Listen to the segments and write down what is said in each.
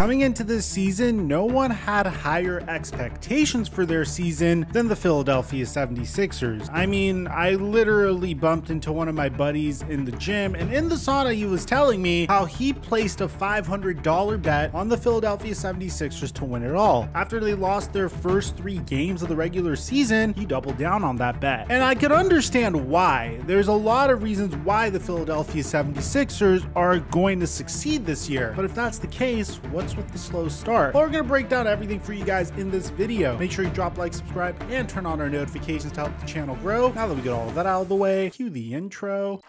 Coming into this season, no one had higher expectations for their season than the Philadelphia 76ers. I mean, I literally bumped into one of my buddies in the gym, and in the sauna he was telling me how he placed a $500 bet on the Philadelphia 76ers to win it all. After they lost their first 3 games of the regular season, he doubled down on that bet. And I could understand why. There's a lot of reasons why the Philadelphia 76ers are going to succeed this year. But if that's the case, what's with the slow start? Well, we're going to break down everything for you guys in this video. Make sure you drop like, subscribe, and turn on our notifications to help the channel grow. Now that we get all of that out of the way, cue the intro.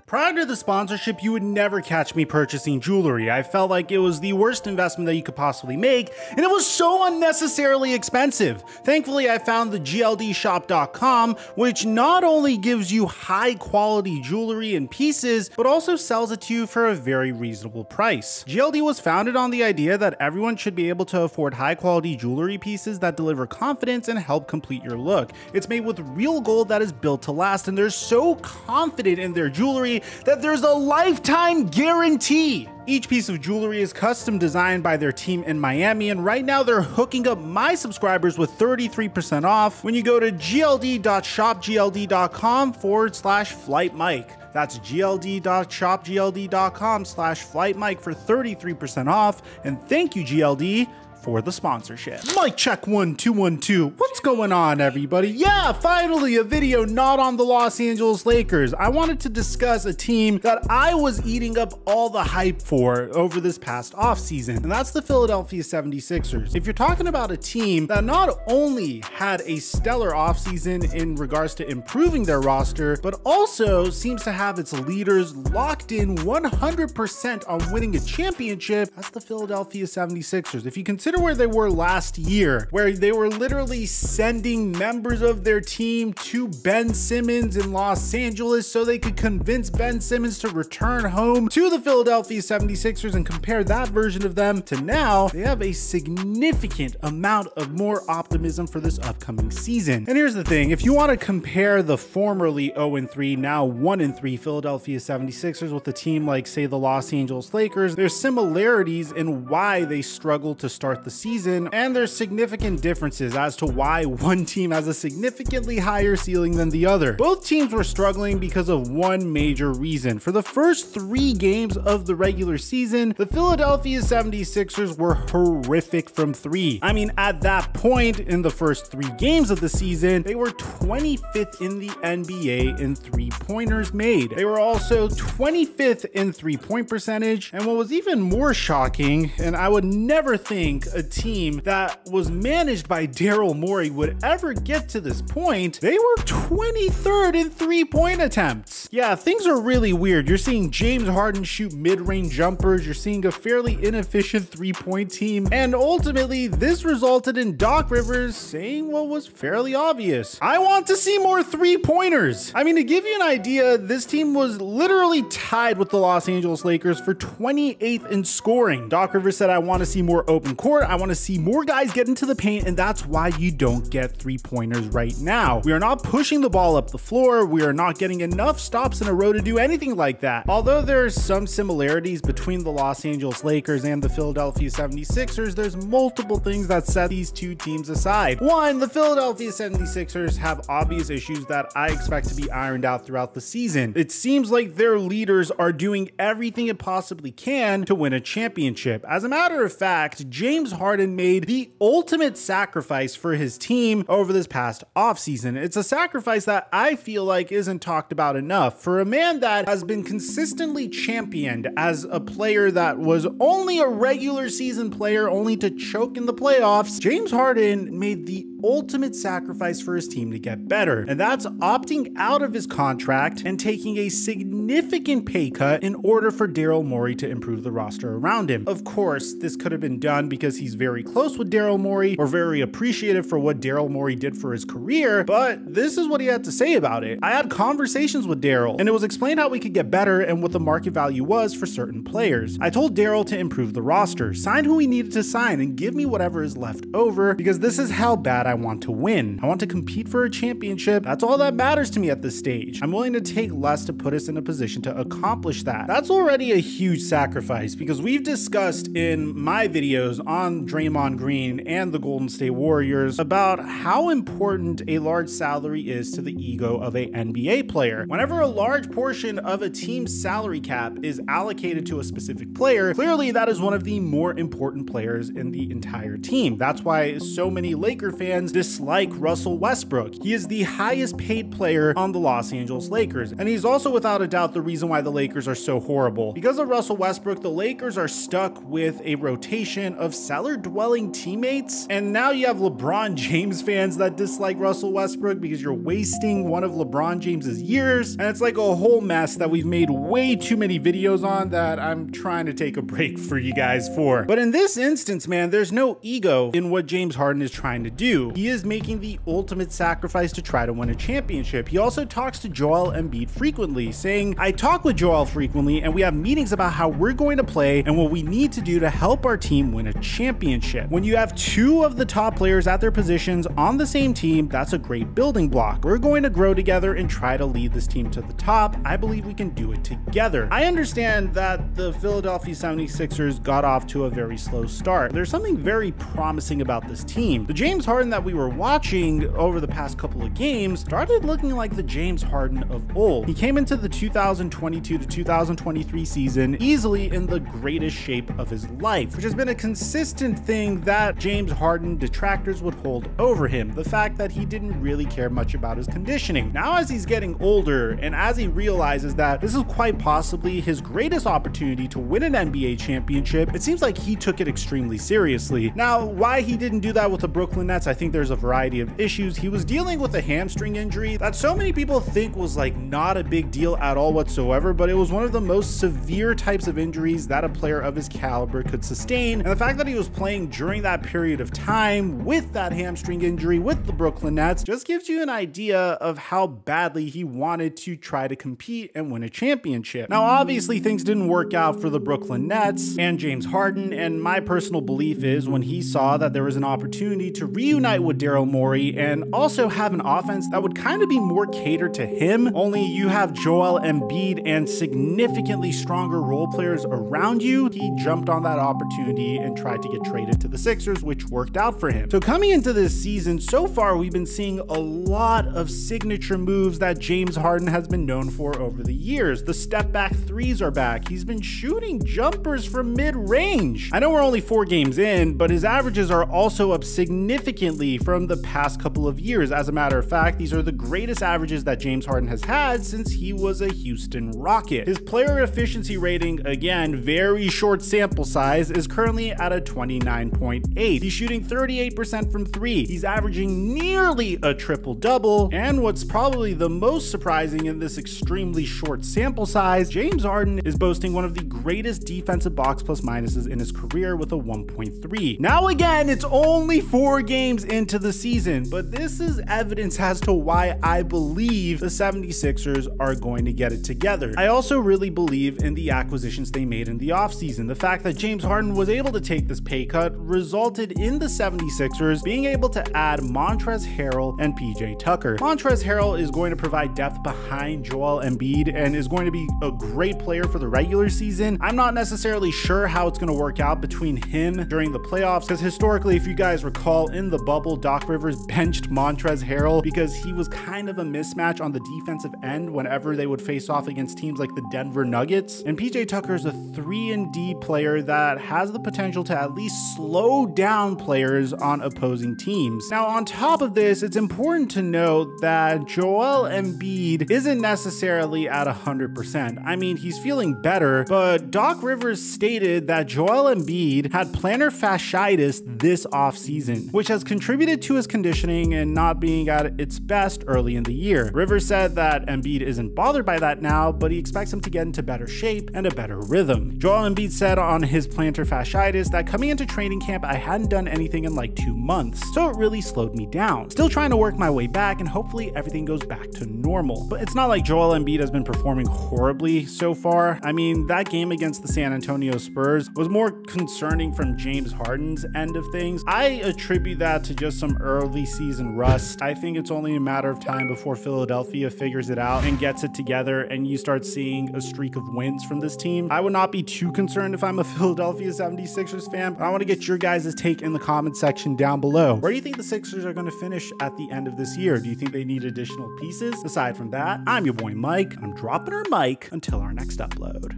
Prior to the sponsorship, you would never catch me purchasing jewelry. I felt like it was the worst investment that you could possibly make, and it was so unnecessarily expensive. Thankfully, I found the GLDshop.com, which not only gives you high quality jewelry and pieces, but also sells it to you for a very reasonable price. GLD was founded on the idea that everyone should be able to afford high quality jewelry pieces that deliver confidence and help complete your look. It's made with real gold that is built to last, and they're so confident in their jewelry that there's a lifetime guarantee. Each piece of jewelry is custom designed by their team in Miami, and right now they're hooking up my subscribers with 33% off when you go to gld.shopgld.com/FlightMike. That's gld.shopgld.com/FlightMike for 33% off, and thank you, GLD, for the sponsorship. Mic check 1 2 1 2. What's going on, everybody? Yeah, finally a video not on the Los Angeles Lakers. I wanted to discuss a team that I was eating up all the hype for over this past offseason, and that's the Philadelphia 76ers. If you're talking about a team that not only had a stellar offseason in regards to improving their roster, but also seems to have its leaders locked in 100% on winning a championship, that's the Philadelphia 76ers. If you consider where they were last year, where they were literally sending members of their team to Ben Simmons in Los Angeles so they could convince Ben Simmons to return home to the Philadelphia 76ers, and compare that version of them to now, they have a significant amount of more optimism for this upcoming season. And here's the thing, if you want to compare the formerly 0-3, now 1-3 Philadelphia 76ers with a team like, say, the Los Angeles Lakers, there's similarities in why they struggle to start the season, and there's significant differences as to why one team has a significantly higher ceiling than the other. Both teams were struggling because of one major reason. For the first 3 games of the regular season, the Philadelphia 76ers were horrific from 3. I mean, at that point in the first 3 games of the season, they were 25th in the NBA in 3-pointers made. They were also 25th in 3-point percentage, and what was even more shocking, and I would never think a team that was managed by Daryl Morey would ever get to this point, they were 23rd in 3-point attempts. Yeah, things are really weird. You're seeing James Harden shoot mid-range jumpers, you're seeing a fairly inefficient 3-point team, and ultimately this resulted in Doc Rivers saying what was fairly obvious: I want to see more 3-pointers. I mean, to give you an idea, this team was literally tied with the Los Angeles Lakers for 28th in scoring. Doc Rivers said, I want to see more open court, I want to see more guys get into the paint, and that's why you don't get 3-pointers right now. We are not pushing the ball up the floor, we are not getting enough stops in a row to do anything like that. Although there's some similarities between the Los Angeles Lakers and the Philadelphia 76ers, there's multiple things that set these two teams aside. One, the Philadelphia 76ers have obvious issues that I expect to be ironed out throughout the season. It seems like their leaders are doing everything it possibly can to win a championship. As a matter of fact, James Harden made the ultimate sacrifice for his team over this past offseason. It's a sacrifice that I feel like isn't talked about enough. For a man that has been consistently championed as a player that was only a regular season player only to choke in the playoffs, James Harden made the ultimate sacrifice for his team to get better, and that's opting out of his contract and taking a significant pay cut in order for Daryl Morey to improve the roster around him. Of course, this could have been done because he's very close with Daryl Morey or very appreciative for what Daryl Morey did for his career, but this is what he had to say about it. I had conversations with Daryl, and it was explained how we could get better and what the market value was for certain players. I told Daryl to improve the roster, sign who he needed to sign, and give me whatever is left over, because this is how bad I want to win. I want to compete for a championship. That's all that matters to me at this stage. I'm willing to take less to put us in a position to accomplish that. That's already a huge sacrifice, because we've discussed in my videos on Draymond Green and the Golden State Warriors about how important a large salary is to the ego of a NBA player. Whenever a large portion of a team's salary cap is allocated to a specific player, clearly that is one of the more important players in the entire team. That's why so many Laker fans dislike Russell Westbrook. He is the highest paid player on the Los Angeles Lakers, and he's also without a doubt the reason why the Lakers are so horrible. Because of Russell Westbrook, the Lakers are stuck with a rotation of cellar-dwelling teammates, and now you have LeBron James fans that dislike Russell Westbrook because you're wasting one of LeBron James's years, and it's like a whole mess that we've made way too many videos on that I'm trying to take a break for you guys for. But in this instance, man, there's no ego in what James Harden is trying to do. He is making the ultimate sacrifice to try to win a championship. He also talks to Joel Embiid frequently, saying, I talk with Joel frequently and we have meetings about how we're going to play and what we need to do to help our team win a championship. When you have two of the top players at their positions on the same team, that's a great building block. We're going to grow together and try to lead this team to the top. I believe we can do it together. I understand that the Philadelphia 76ers got off to a very slow start. There's something very promising about this team. The James Harden that we were watching over the past couple of games started looking like the James Harden of old. He came into the 2022 to 2023 season easily in the greatest shape of his life, which has been a consistent thing that James Harden detractors would hold over him. The fact that he didn't really care much about his conditioning. Now, as he's getting older and as he realizes that this is quite possibly his greatest opportunity to win an NBA championship, it seems like he took it extremely seriously. Now, why he didn't do that with the Brooklyn Nets, I think there's a variety of issues. He was dealing with a hamstring injury that so many people think was like not a big deal at all whatsoever, but it was one of the most severe types of injuries that a player of his caliber could sustain. And the fact that he was playing during that period of time with that hamstring injury with the Brooklyn Nets just gives you an idea of how badly he wanted to try to compete and win a championship. Now, obviously things didn't work out for the Brooklyn Nets and James Harden, and my personal belief is when he saw that there was an opportunity to reunite with Daryl Morey and also have an offense that would kind of be more catered to him, only you have Joel Embiid and significantly stronger role players around you, he jumped on that opportunity and tried to get traded to the Sixers, which worked out for him. So coming into this season, so far we've been seeing a lot of signature moves that James Harden has been known for over the years. The step back threes are back. He's been shooting jumpers from mid-range. I know we're only 4 games in, but his averages are also up significantly from the past couple of years. As a matter of fact, these are the greatest averages that James Harden has had since he was a Houston Rocket. His player efficiency rating, again, very short sample size, is currently at a 29.8. He's shooting 38% from 3. He's averaging nearly a triple-double, and what's probably the most surprising in this extremely short sample size, James Harden is boasting one of the greatest defensive box plus minuses in his career with a 1.3. Now again, it's only 4 games into the season, but this is evidence as to why I believe the 76ers are going to get it together. I also really believe in the acquisitions they made in the offseason. The fact that James Harden was able to take this pay cut resulted in the 76ers being able to add Montrezl Harrell and PJ Tucker. Montrezl Harrell is going to provide depth behind Joel Embiid and is going to be a great player for the regular season. I'm not necessarily sure how it's going to work out between him during the playoffs, because historically, if you guys recall, in the bubble, Doc Rivers benched Montrezl Harrell because he was kind of a mismatch on the defensive end whenever they would face off against teams like the Denver Nuggets. And PJ Tucker is a 3-and-D player that has the potential to at least slow down players on opposing teams. Now, on top of this, it's important to note that Joel Embiid isn't necessarily at 100%. I mean, he's feeling better, but Doc Rivers stated that Joel Embiid had plantar fasciitis this offseason, which has contributed attributed to his conditioning and not being at its best early in the year. Rivers said that Embiid isn't bothered by that now, but he expects him to get into better shape and a better rhythm. Joel Embiid said on his plantar fasciitis that coming into training camp, I hadn't done anything in like 2 months, so it really slowed me down. Still trying to work my way back, and hopefully everything goes back to normal. But it's not like Joel Embiid has been performing horribly so far. I mean, that game against the San Antonio Spurs was more concerning from James Harden's end of things. I attribute that to just some early season rust. I think it's only a matter of time before Philadelphia figures it out and gets it together and you start seeing a streak of wins from this team. I would not be too concerned if I'm a Philadelphia 76ers fan, but I want to get your guys' take in the comment section down below. Where do you think the Sixers are going to finish at the end of this year? Do you think they need additional pieces? Aside from that, I'm your boy Mike. I'm dropping our mic until our next upload.